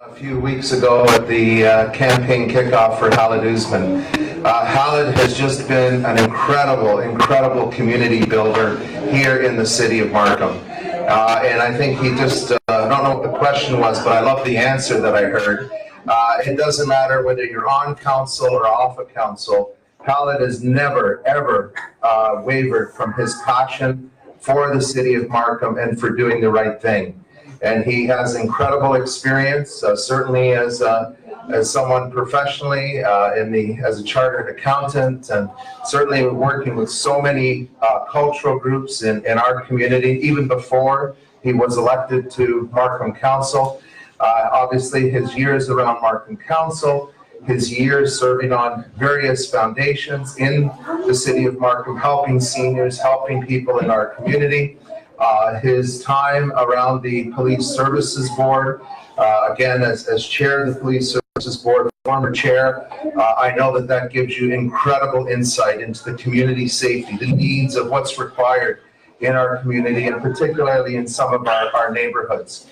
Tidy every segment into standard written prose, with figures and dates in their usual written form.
A few weeks ago at the campaign kickoff for Khaled Usman. Khaled has just been an incredible community builder here in the city of Markham. And I think he just, I don't know what the question was, but I love the answer that I heard. It doesn't matter whether you're on council or off of council, Khaled has never, ever wavered from his passion for the city of Markham and for doing the right thing. And he has incredible experience, certainly as someone professionally as a chartered accountant, and certainly working with so many cultural groups in our community, even before he was elected to Markham Council. Obviously, his years around Markham Council, his years serving on various foundations in the city of Markham, helping seniors, helping people in our community. His time around the Police Services Board, again, as chair of the Police Services Board, former chair, I know that gives you incredible insight into the community safety, the needs of what's required in our community, and particularly in some of our neighborhoods.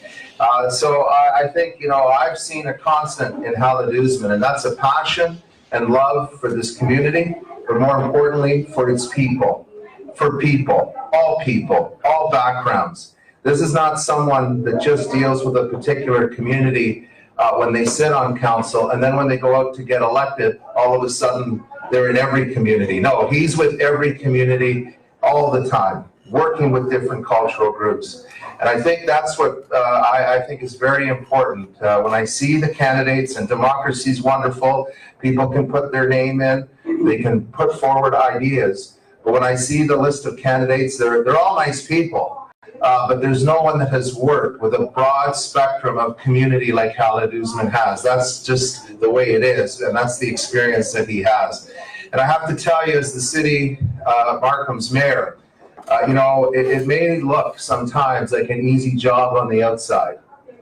So I think, you know, I've seen a constant in Khaled Usman, and that's a passion and love for this community, but more importantly, for its people. For people, all backgrounds. This is not someone that just deals with a particular community when they sit on council, and then when they go out to get elected, all of a sudden they're in every community. No, he's with every community all the time, working with different cultural groups. And I think that's what I think is very important. When I see the candidates, and democracy is wonderful, people can put their name in, they can put forward ideas. But when I see the list of candidates, they're all nice people, but there's no one that has worked with a broad spectrum of community like Khaled Usman has. That's just the way it is, and that's the experience that he has. And I have to tell you, as the city of Markham's mayor, you know, it may look sometimes like an easy job on the outside.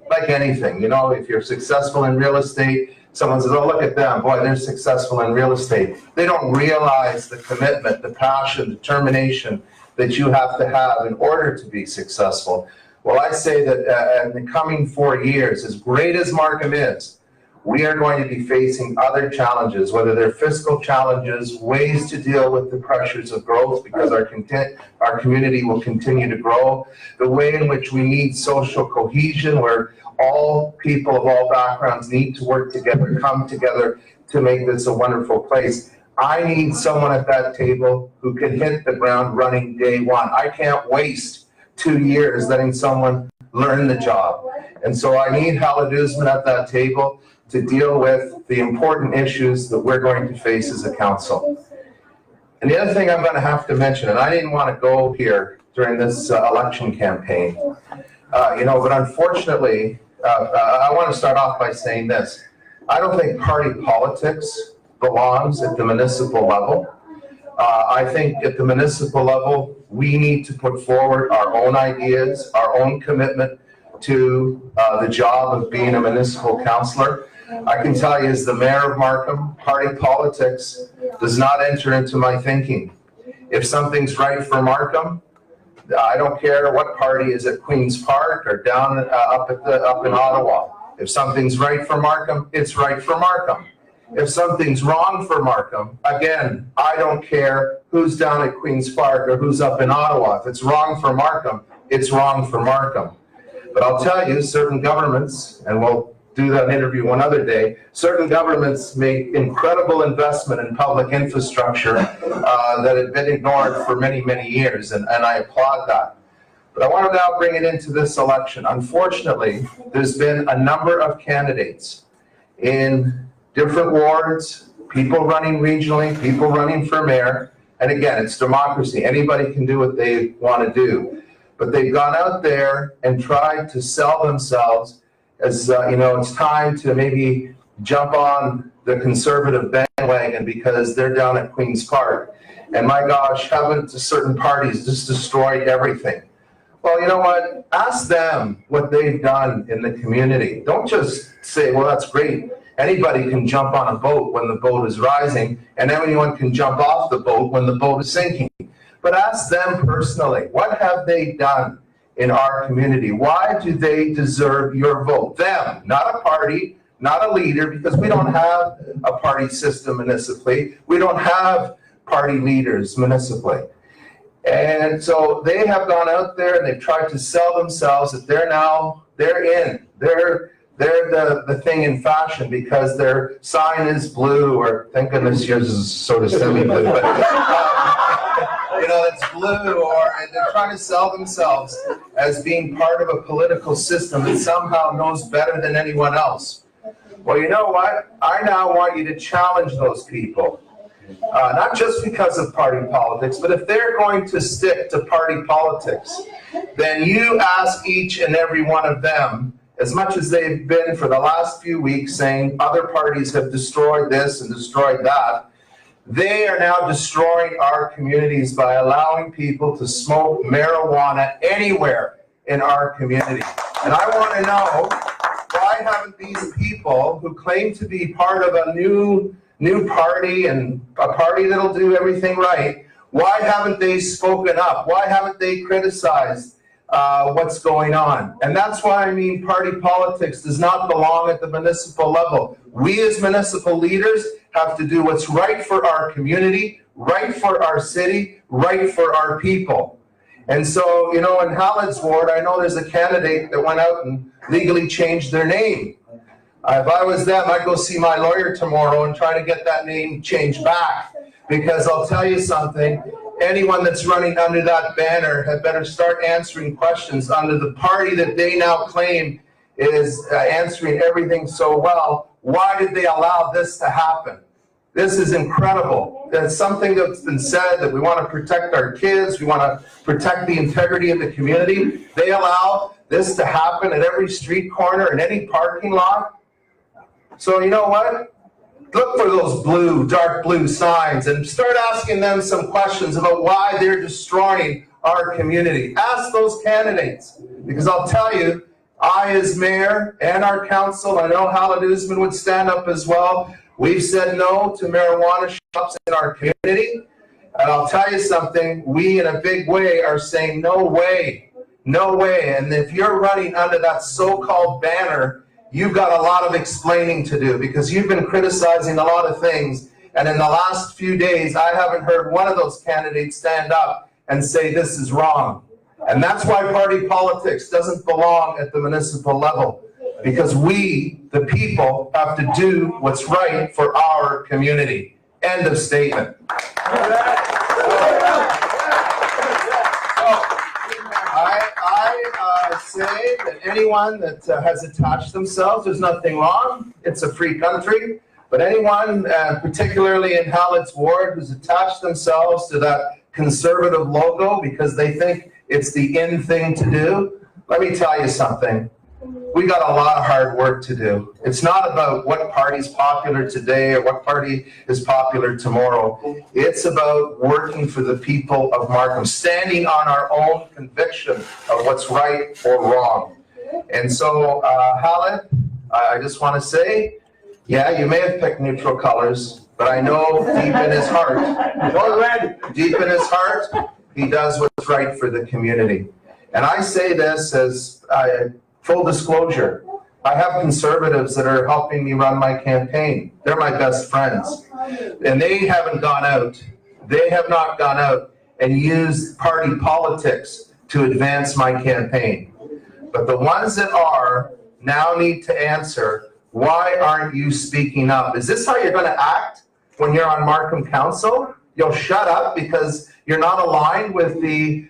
Like anything, you know, if you're successful in real estate, Someone says, oh, look at them, boy, they're successful in real estate. They don't realize the commitment, the passion, determination that you have to have in order to be successful. Well, I say that in the coming 4 years, as great as Markham is, we are going to be facing other challenges, whether they're fiscal challenges, ways to deal with the pressures of growth because our community will continue to grow, the way in which we need social cohesion where all people of all backgrounds need to work together, come together to make this a wonderful place. I need someone at that table who can hit the ground running day one. I can't waste 2 years letting someone learn the job. And so I need Hallett Usman at that table to deal with the important issues that we're going to face as a council. And the other thing I'm going to have to mention, and I didn't want to go here during this election campaign, but unfortunately, I want to start off by saying this. I don't think party politics belongs at the municipal level. I think at the municipal level, we need to put forward our own ideas, our own commitment to the job of being a municipal councillor. I can tell you as the mayor of Markham, party politics does not enter into my thinking. If something's right for Markham, I don't care what party is at Queen's Park or down up in Ottawa. If something's right for Markham, it's right for Markham. If something's wrong for Markham, again, I don't care who's down at Queen's Park or who's up in Ottawa. If it's wrong for Markham, it's wrong for Markham. But I'll tell you, certain governments, and we'll do that interview one other day, certain governments make incredible investment in public infrastructure that had been ignored for many, many years, and I applaud that. But I want to now bring it into this election. Unfortunately, there's been a number of candidates in different wards, people running regionally, people running for mayor, and again, it's democracy. Anybody can do what they want to do. But they've gone out there and tried to sell themselves as, it's time to maybe jump on the conservative bandwagon because they're down at Queen's Park. And my gosh, haven't certain parties just destroyed everything? Well, you know what? Ask them what they've done in the community. Don't just say, well, that's great. Anybody can jump on a boat when the boat is rising, and anyone can jump off the boat when the boat is sinking. But ask them personally, what have they done in our community? Why do they deserve your vote? Them, not a party, not a leader, because we don't have a party system municipally. We don't have party leaders municipally. And so they have gone out there and they've tried to sell themselves that they're in. They're the thing in fashion because their sign is blue, or thank goodness yours is sort of semi-blue, but it's blue, or they're trying to sell themselves as being part of a political system that somehow knows better than anyone else. Well, you know what? I now want you to challenge those people. Not just because of party politics, but if they're going to stick to party politics, then you ask each and every one of them, as much as they've been for the last few weeks saying other parties have destroyed this and destroyed that, they are now destroying our communities by allowing people to smoke marijuana anywhere in our community. And I want to know, why haven't these people who claim to be part of a new party and a party that'll do everything right, why haven't they spoken up? Why haven't they criticized what's going on? And that's why I mean party politics does not belong at the municipal level. We as municipal leaders have to do what's right for our community, right for our city, right for our people. And so, in Hallett's ward, I know there's a candidate that went out and legally changed their name. If I was them, I'd go see my lawyer tomorrow and try to get that name changed back. Because I'll tell you something, anyone that's running under that banner had better start answering questions under the party that they now claim is answering everything so well. Why did they allow this to happen? This is incredible. It's something that's been said that we want to protect our kids, we want to protect the integrity of the community. They allow this to happen at every street corner, in any parking lot. So you know what? Look for those dark blue signs and start asking them some questions about why they're destroying our community. Ask those candidates, because I'll tell you, I, as mayor, and our council, I know Hallett Usman would stand up as well. We've said no to marijuana shops in our community. And I'll tell you something, we in a big way are saying no way, no way. And if you're running under that so-called banner, you've got a lot of explaining to do because you've been criticizing a lot of things. And in the last few days, I haven't heard one of those candidates stand up and say this is wrong. And that's why party politics doesn't belong at the municipal level, because we, the people, have to do what's right for our community. End of statement. I say that anyone that has attached themselves, there's nothing wrong. It's a free country. But anyone, particularly in Hallett's ward, who's attached themselves to that conservative logo because they think it's the in thing to do, let me tell you something. We got a lot of hard work to do. It's not about what party's popular today or what party is popular tomorrow. It's about working for the people of Markham, standing on our own conviction of what's right or wrong. And so, Hallett, I just want to say, yeah, you may have picked neutral colors, but I know deep in his heart, he does what's right for the community. And I say this as full disclosure. I have conservatives that are helping me run my campaign. They're my best friends. And they haven't gone out. They have not gone out and used party politics to advance my campaign. But the ones that are now need to answer, why aren't you speaking up? Is this how you're going to act when you're on Markham Council? You'll shut up because you're not aligned with the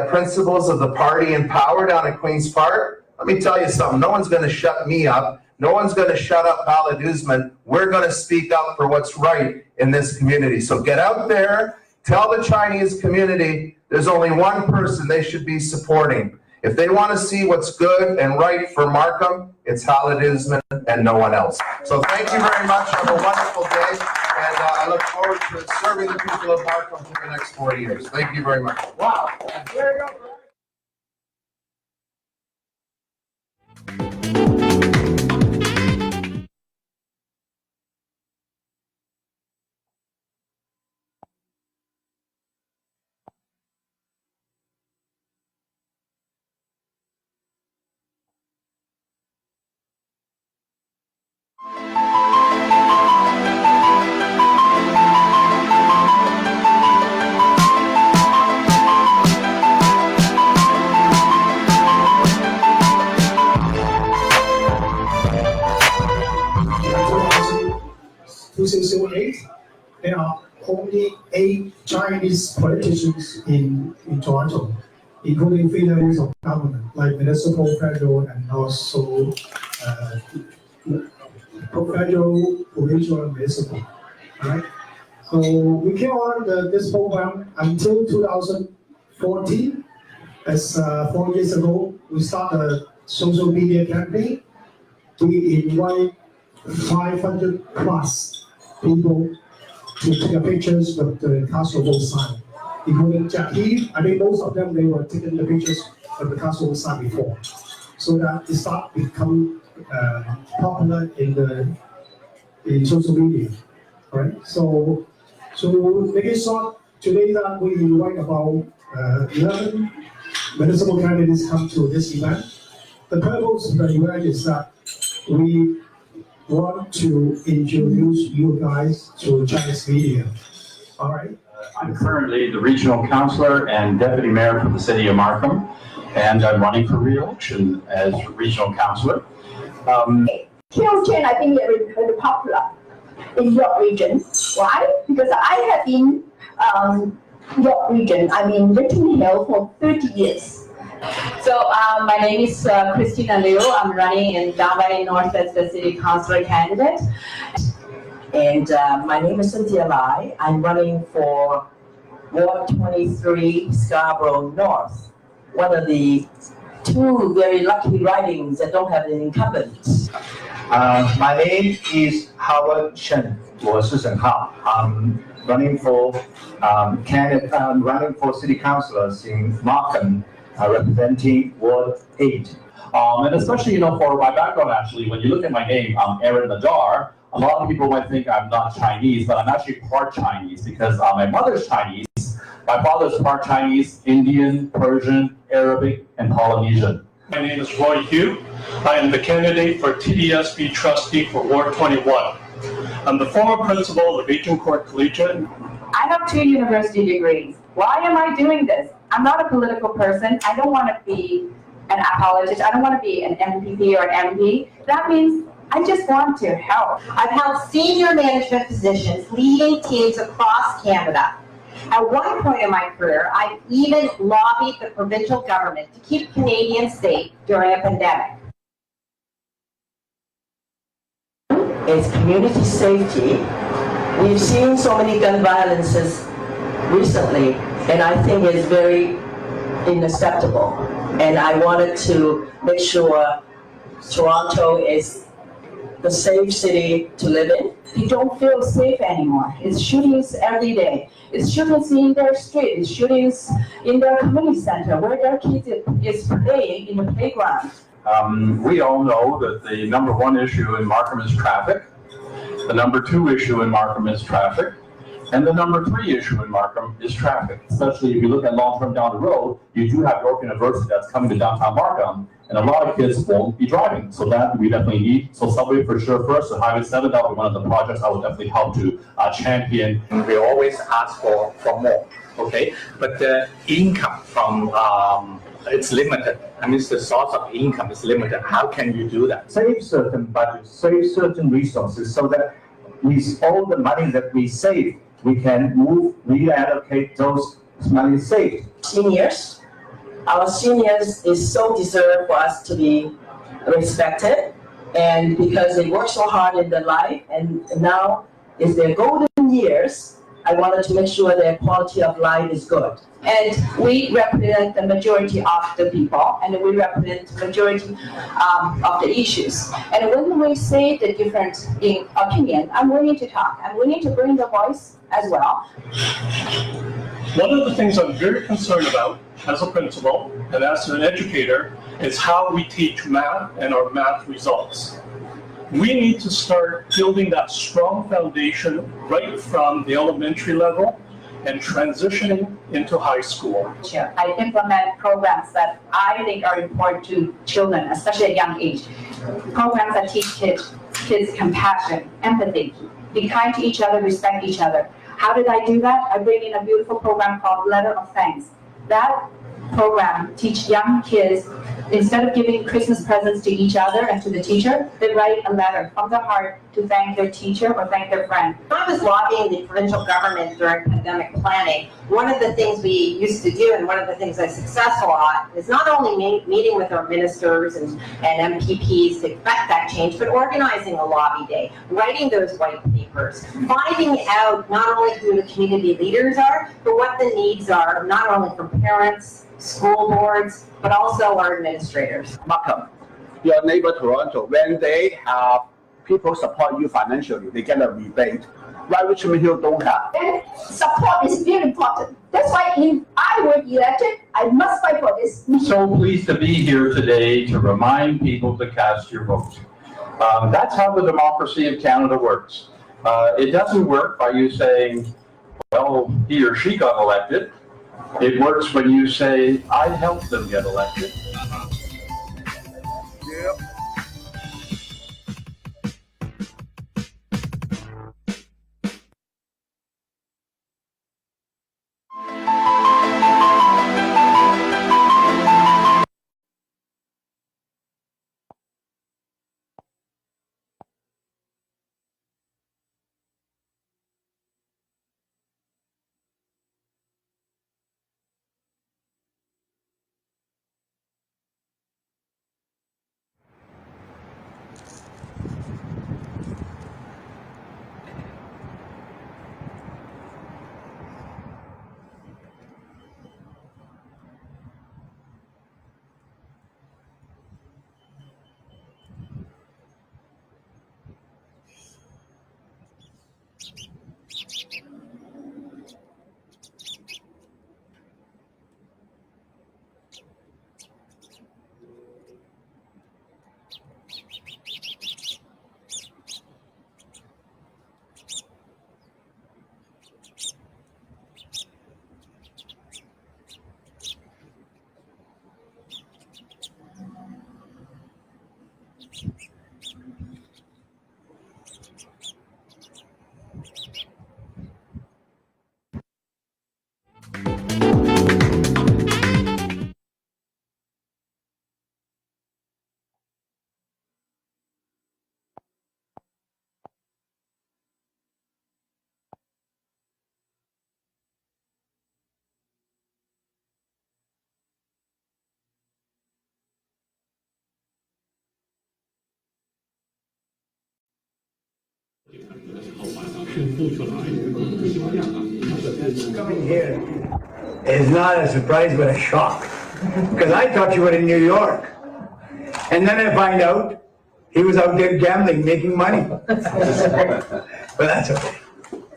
principles of the party in power down at Queen's Park? Let me tell you something. No one's going to shut me up. No one's going to shut up Hallett Usman. We're going to speak up for what's right in this community. So get out there, tell the Chinese community there's only one person they should be supporting. If they want to see what's good and right for Markham, it's Hallett Usman and no one else. So thank you very much. Have a wonderful day. And I look forward to serving the people of Markham for the next 4 years. Thank you very much. Wow. There you go. There are only 8 Chinese politicians in Toronto, including 3 levels of government, like municipal, federal, and also federal, provincial, and municipal. All right. So we came on this program until 2014. As 4 years ago, we started a social media campaign. We invite 500 plus people to take pictures with the Castle Road sign, including Jackie. I think most of them, they were taking the pictures of the Castle Road sign before, so that it started to become popular in social media. All right. So make it short. Today that we invite about 11 municipal candidates come to this event. The purpose of the event is that we want to introduce you guys to Chinese media. All right. I'm currently the regional councillor and deputy mayor for the city of Markham, and I'm running for re-election as regional councillor. Children, I think they're very popular in York region. Why? Because I have been York region. I'm in Richmond Hill for 30 years. So my name is Christina Liu. I'm running in Down Valley North as the city councillor candidate. And my name is Cynthia Lai. I'm running for Ward 23, Scarborough North, one of the 2 very lucky ridings that don't have an incumbent. My name is Howard Shen. 我是沈浩. I'm running for running for city councillors in Markham, representing Ward 8. And especially, for my background, actually, when you look at my name, I'm Aaron Nadar. A lot of people might think I'm not Chinese, but I'm actually part Chinese because my mother's Chinese. My father's part Chinese, Indian, Persian, Arabic, and Polynesian. My name is Roy Hugh. I am the candidate for TDSB trustee for Ward 21. I'm the former principal of Agincourt Collegiate. I have 2 university degrees. Why am I doing this? I'm not a political person. I don't want to be an apologist. I don't want to be an MPP or an MP. That means I just want to help. I've held senior management positions leading teams across Canada. At one point in my career, I even lobbied the provincial government to keep Canadians safe during a pandemic. It's community safety. We've seen so many gun violences recently, and I think it's very unacceptable. And I wanted to make sure Toronto is the safe city to live in. You don't feel safe anymore. It's shootings every day. It's shootings in their street. It's shootings in their community center where their kids is playing in the playground. We all know that the number 1 issue in Markham is traffic. The number 2 issue in Markham is traffic. And the number 3 issue in Markham is traffic. Especially if you look at long-term down the road, you do have York University that's coming to downtown Markham, and a lot of kids won't be driving. So that we definitely need. So subway for sure first, so Highway 7, that will be one of the projects I would definitely help to champion. We always ask for more, okay? But the income from it's limited. I mean, the source of income is limited. How can you do that? Save certain budgets, save certain resources, so that with all the money that we save, we can reallocate those money saved. Seniors, our seniors is so deserved for us to be respected, and because they work so hard in their life, and now is their golden years, I wanted to make sure their quality of life is good. And we represent the majority of the people, and we represent the majority of the issues. And when we say the different in opinion, I'm willing to talk. I'm willing to bring the voice as well. One of the things I'm very concerned about as a principal and as an educator is how we teach math and our math results. We need to start building that strong foundation right from the elementary level and transitioning into high school. I implement programs that I think are important to children, especially at young age. Programs that teach kids compassion, empathy, be kind to each other, respect each other. How did I do that? I bring in a beautiful program called Letter of Thanks. That program teach young kids, instead of giving Christmas presents to each other and to the teacher, they write a letter from their heart to thank their teacher or thank their friend. When I was lobbying the provincial government during pandemic planning, one of the things we used to do, and one of the things I was successful at, is not only meeting with our ministers and MPPs to effect that change, but organizing a lobby day, writing those white papers, finding out not only who the community leaders are, but what the needs are, not only from parents, school boards, but also our administrators. Markham, your neighbor Toronto, when they have people support you financially, they get a rebate. Why Richmond Hill don't have? And support is very important. That's why if I were elected, I must fight for this. So pleased to be here today to remind people to cast your vote. That's how the democracy of Canada works. It doesn't work by you saying, well, he or she got elected. It works when you say, I helped them get elected. Yep. Coming here is not a surprise but a shock, because I thought you were in New York, and then I find out he was out there gambling, making money. But that's okay.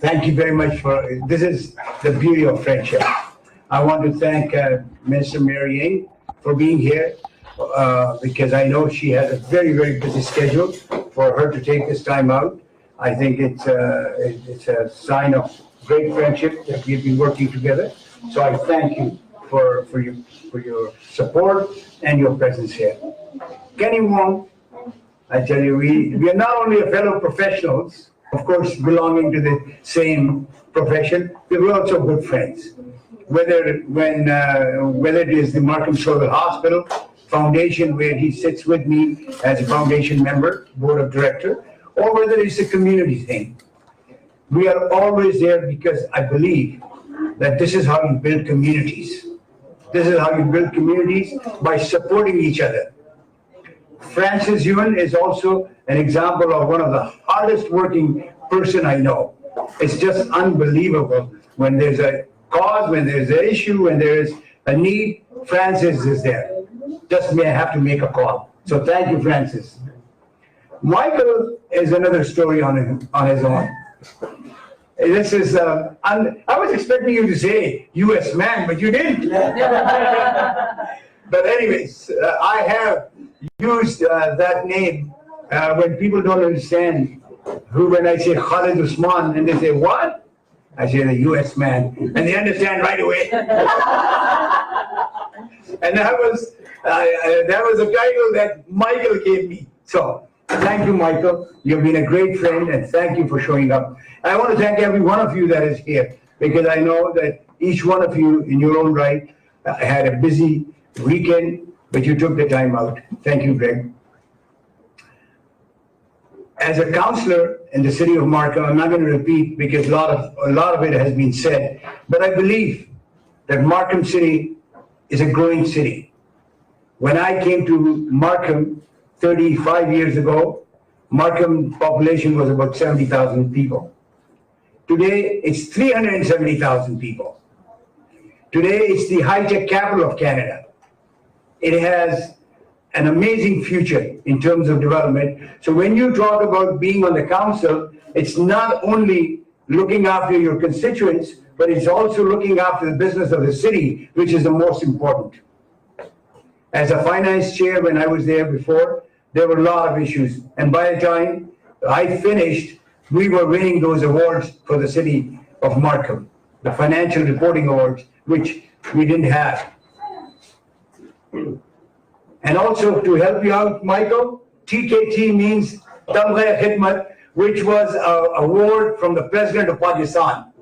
Thank you very much this is the beauty of friendship. I want to thank Minister Mary Ng for being here, because I know she has a very, very busy schedule. For her to take this time out, I think it's a sign of great friendship that we've been working together. So I thank you for your support and your presence here. Kenny Wong, I tell you, we are not only a fellow professionals, of course, belonging to the same profession, but we're also good friends. Whether it is the Markham Shorville Hospital Foundation, where he sits with me as a foundation member, board of director, or whether it's a community thing. We are always there because I believe that this is how you build communities. This is how you build communities, by supporting each other. Francis Ewan is also an example of one of the hardest working person I know. It's just unbelievable. When there's a cause, when there's an issue, when there's a need, Francis is there. Just may have to make a call. So thank you, Francis. Michael is another story on his own. This is, I was expecting you to say US man, but you didn't. But anyways, I have used that name when people don't understand when I say Khalid Usman, and they say, what? I say the US man, and they understand right away. And that was a title that Michael gave me. So thank you, Michael. You've been a great friend, and thank you for showing up. I want to thank every one of you that is here, because I know that each one of you in your own right had a busy weekend, but you took the time out. Thank you, Greg. As a councillor in the city of Markham, I'm not going to repeat because a lot of it has been said, but I believe that Markham City is a growing city. When I came to Markham 35 years ago, Markham population was about 70,000 people. Today, it's 370,000 people. Today, it's the high-tech capital of Canada. It has an amazing future in terms of development. So when you talk about being on the council, it's not only looking after your constituents, but it's also looking after the business of the city, which is the most important. As a finance chair, when I was there before, there were a lot of issues. And by the time I finished, we were winning those awards for the city of Markham, the financial reporting awards, which we didn't have. And also, to help you out, Michael, TKT means Tamgha Khidmat, which was an award from the President of Pakistan.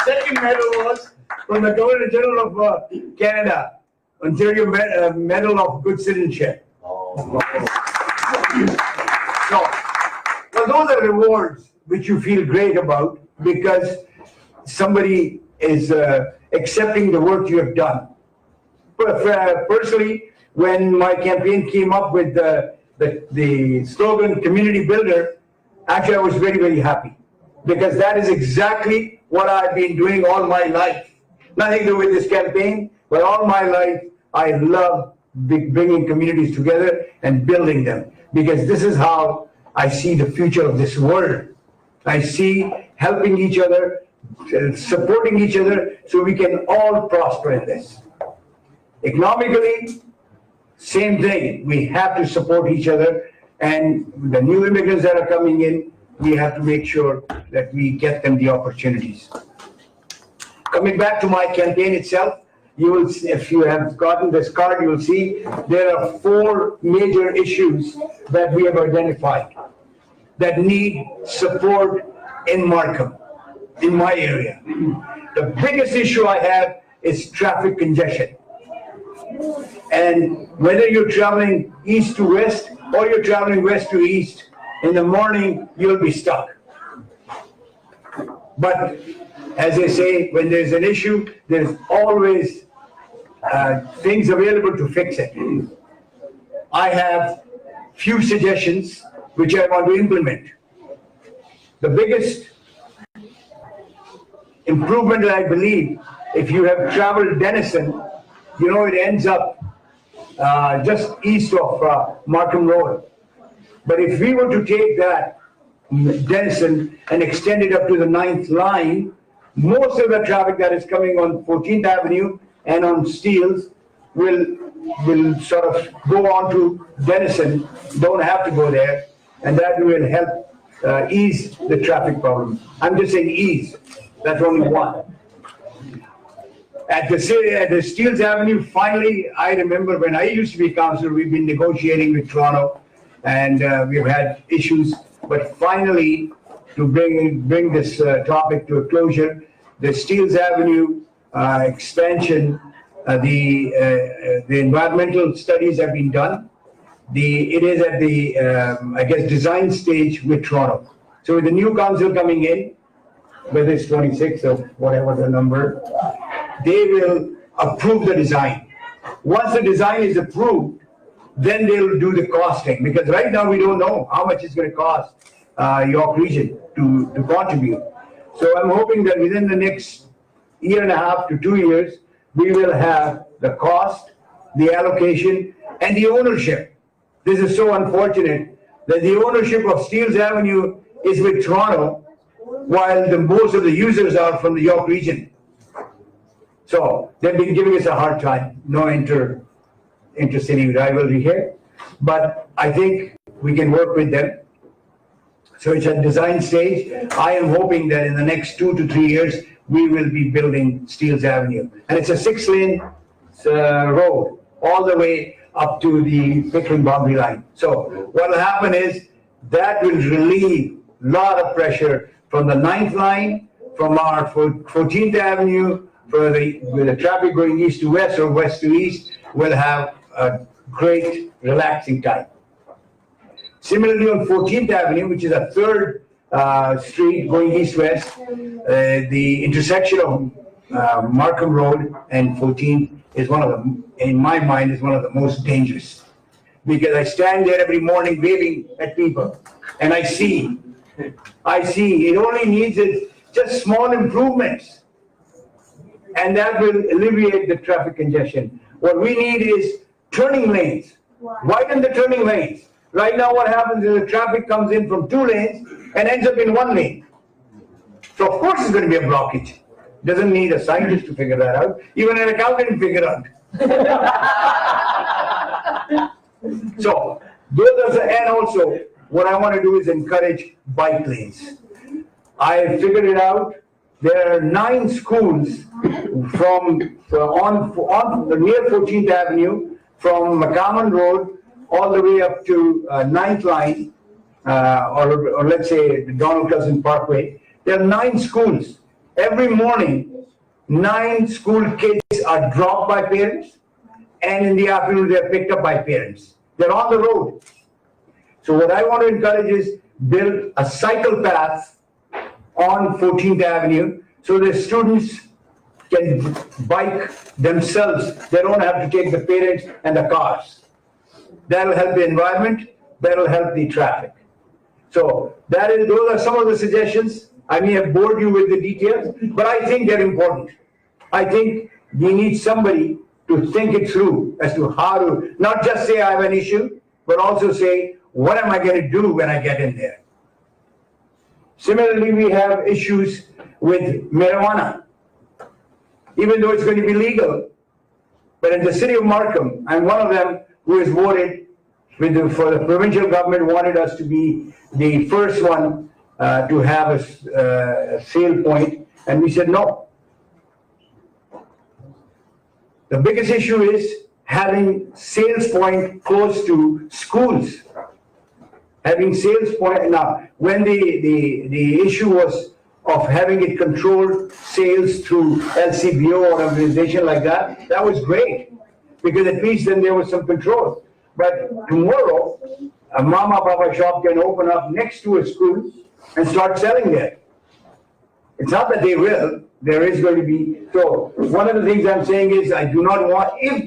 Second medal was from the Governor General of Canada, Ontario Medal of Good Citizenship. So those are rewards which you feel great about, because somebody is accepting the work you have done. But personally, when my campaign came up with the slogan "Community Builder," actually I was very, very happy, because that is exactly what I've been doing all my life. Nothing to do with this campaign, but all my life I love bringing communities together and building them, because this is how I see the future of this world. I see helping each other, supporting each other, so we can all prosper in this. Economically, same thing. We have to support each other, and the new immigrants that are coming in, we have to make sure that we get them the opportunities. Coming back to my campaign itself, you will, if you have gotten this card, you will see there are 4 major issues that we have identified that need support in Markham, in my area. The biggest issue I have is traffic congestion. And whether you're traveling east to west or you're traveling west to east, in the morning you'll be stuck. But as they say, when there's an issue, there's always things available to fix it. I have few suggestions which I want to implement. The biggest improvement that I believe, if you have traveled Denison, you know it ends up just east of Markham Road. But if we were to take that Denison and extend it up to the 9th line, most of the traffic that is coming on 14th Avenue and on Steeles will sort of go on to Denison, don't have to go there, and that will help ease the traffic problem. I'm just saying ease, that's only one. At the Steeles Avenue, finally, I remember when I used to be councillor, we've been negotiating with Toronto, and we've had issues, but finally, to bring this topic to a closure, the Steeles Avenue expansion, the environmental studies have been done. It is at the, I guess, design stage with Toronto. So with the new council coming in, whether it's 26 or whatever the number, they will approve the design. Once the design is approved, then they'll do the costing, because right now we don't know how much it's going to cost York Region to contribute. So I'm hoping that within the next 1.5 to 2 years, we will have the cost, the allocation, and the ownership. This is so unfortunate that the ownership of Steeles Avenue is with Toronto, while most of the users are from the York Region. So they've been giving us a hard time, no intercity rivalry here, but I think we can work with them. So it's at design stage. I am hoping that in the next 2 to 3 years, we will be building Steeles Avenue. And it's a 6-lane road all the way up to the Pickering boundary line. So what will happen is that will relieve a lot of pressure from the 9th line, from our 14th Avenue, with the traffic going east to west or west to east, will have a great relaxing time. Similarly, on 14th Avenue, which is a third street going east-west, the intersection of Markham Road and 14th is one of the, in my mind, is one of the most dangerous. Because I stand there every morning waving at people, and I see, it only needs just small improvements. And that will alleviate the traffic congestion. What we need is turning lanes. Widen the turning lanes. Right now what happens is the traffic comes in from 2 lanes and ends up in 1 lane. So of course it's going to be a blockage. Doesn't need a scientist to figure that out. Even an accountant figure out. So those are, and also what I want to do is encourage bike lanes. I figured it out. There are 9 schools from near 14th Avenue, from McCommon Road, all the way up to 9th line, or let's say the Donald Cousin Parkway. There are 9 schools. Every morning, 9 school kids are dropped by parents, and in the afternoon they're picked up by parents. They're on the road. So what I want to encourage is build a cycle path on 14th Avenue so the students can bike themselves. They don't have to take the parents and the cars. That'll help the environment, that'll help the traffic. So those are some of the suggestions. I may have bored you with the details, but I think they're important. I think we need somebody to think it through as to how to, not just say I have an issue, but also say, what am I going to do when I get in there? Similarly, we have issues with marijuana. Even though it's going to be legal, but in the city of Markham, I'm one of them who has voted for the provincial government, wanted us to be the first one to have a sale point, and we said no. The biggest issue is having sales point close to schools. Having sales point, now, when the issue was of having it controlled sales through LCBO or organization like that, that was great, because at least then there was some control. But tomorrow, a mama papa shop can open up next to a school and start selling there. It's not that they will, there is going to be, so one of the things I'm saying is I do not want, even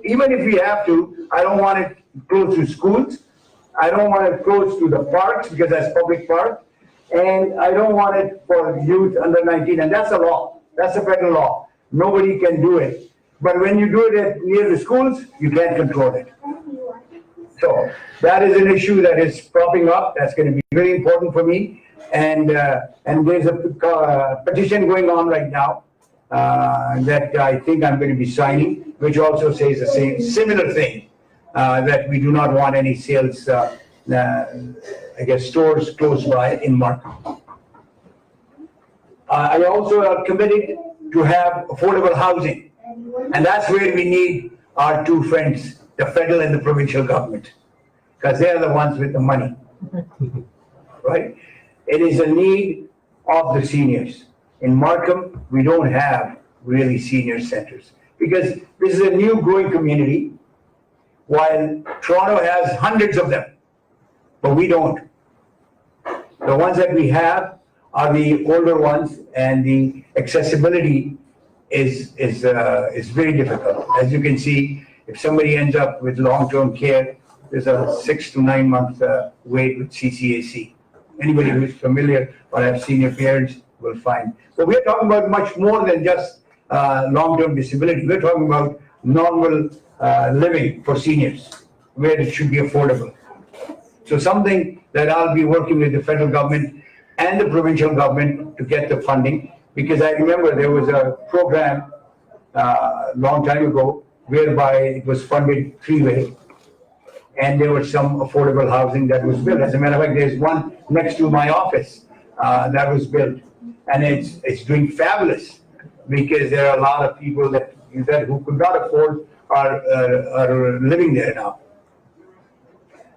if we have to, I don't want it close to schools. I don't want it close to the parks because that's public park. And I don't want it for youth under 19, and that's a law. That's a federal law. Nobody can do it. But when you do it near the schools, you can't control it. So that is an issue that is propping up. That's going to be very important for me. And there's a petition going on right now that I think I'm going to be signing, which also says the same similar thing, that we do not want any sales, I guess, stores close by in Markham. I also are committed to have affordable housing, and that's where we need our two friends, the federal and the provincial government, because they are the ones with the money, right? It is a need of the seniors. In Markham, we don't have really senior centers because this is a new growing community, while Toronto has hundreds of them, but we don't. The ones that we have are the older ones, and the accessibility is very difficult. As you can see, if somebody ends up with long-term care, there's a 6 to 9 month wait with CCAC. Anybody who is familiar or have senior parents will find. So we're talking about much more than just long-term disability. We're talking about normal living for seniors, where it should be affordable. So something that I'll be working with the federal government and the provincial government to get the funding, because I remember there was a program a long time ago whereby it was funded three-way, and there was some affordable housing that was built. As a matter of fact, there's one next to my office that was built, and it's doing fabulous because there are a lot of people that who could not afford are living there now.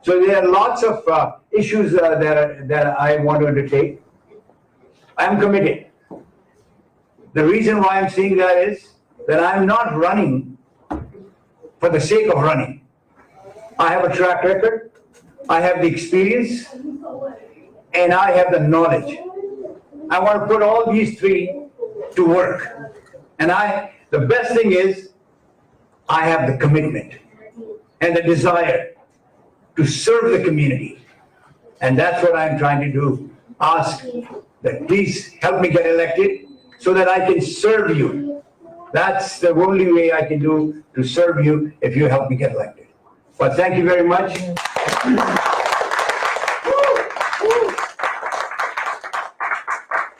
So there are lots of issues that I want to undertake. I'm committed. The reason why I'm saying that is that I'm not running for the sake of running. I have a track record, I have the experience, and I have the knowledge. I want to put all these three to work. And the best thing is, I have the commitment and the desire to serve the community. And that's what I'm trying to do. Ask that please help me get elected so that I can serve you. That's the only way I can do to serve you, if you help me get elected. But thank you very much.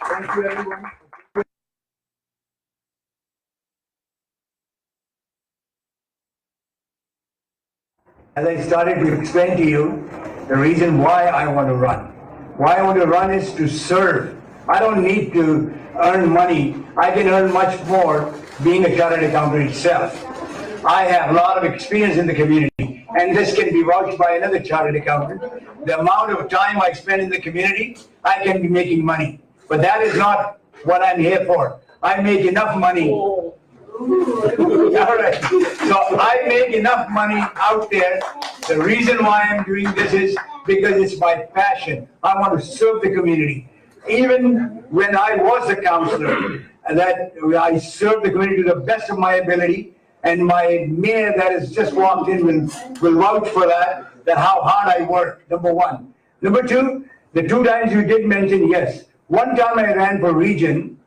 Thank you, everyone. As I started to explain to you, the reason why I want to run. Why I want to run is to serve. I don't need to earn money. I can earn much more being a chartered accountant itself. I have a lot of experience in the community, and this can be vouched by another chartered accountant. The amount of time I spend in the community, I can be making money. But that is not what I'm here for. I make enough money. All right. So I make enough money out there. The reason why I'm doing this is because it's my passion. I want to serve the community. Even when I was a counselor, that I served the community to the best of my ability, and my mayor that has just walked in will vouch for that how hard I work, number one. Number two, the two times you did mention, yes. One time I ran for region,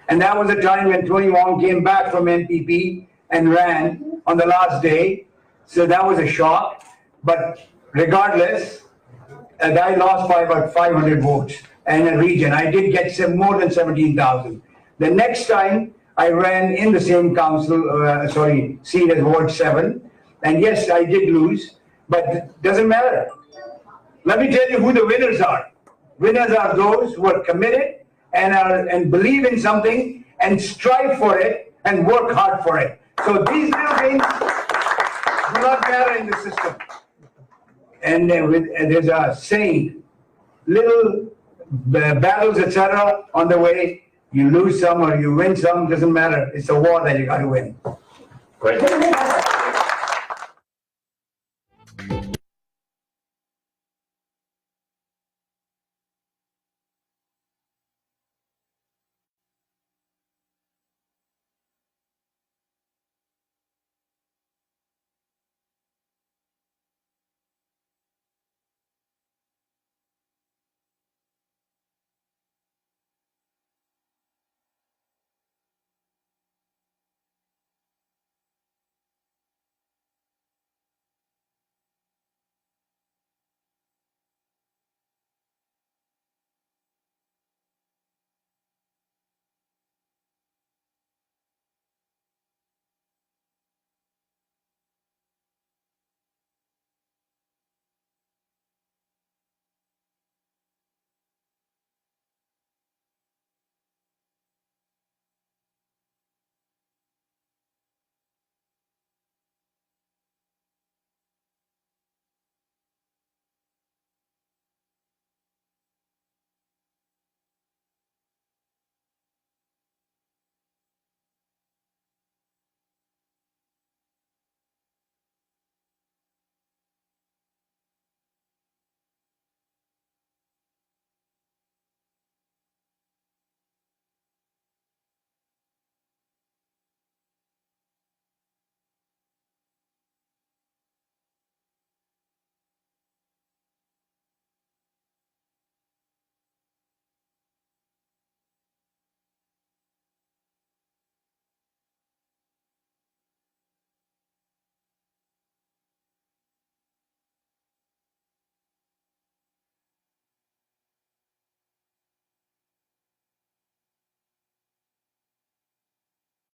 and that was the time when Tony Wong came back from NPP and ran on the last day. So that was a shock. But regardless, I lost by about 500 votes in a region. I did get more than 17,000. The next time I ran in the same council, seat as Ward 7. And yes, I did lose, but it doesn't matter. Let me tell you who the winners are. Winners are those who are committed and believe in something and strive for it and work hard for it. So these little things do not matter in the system. And there's a saying, little battles, etc., on the way. You lose some or you win some, doesn't matter. It's a war that you got to win. Great.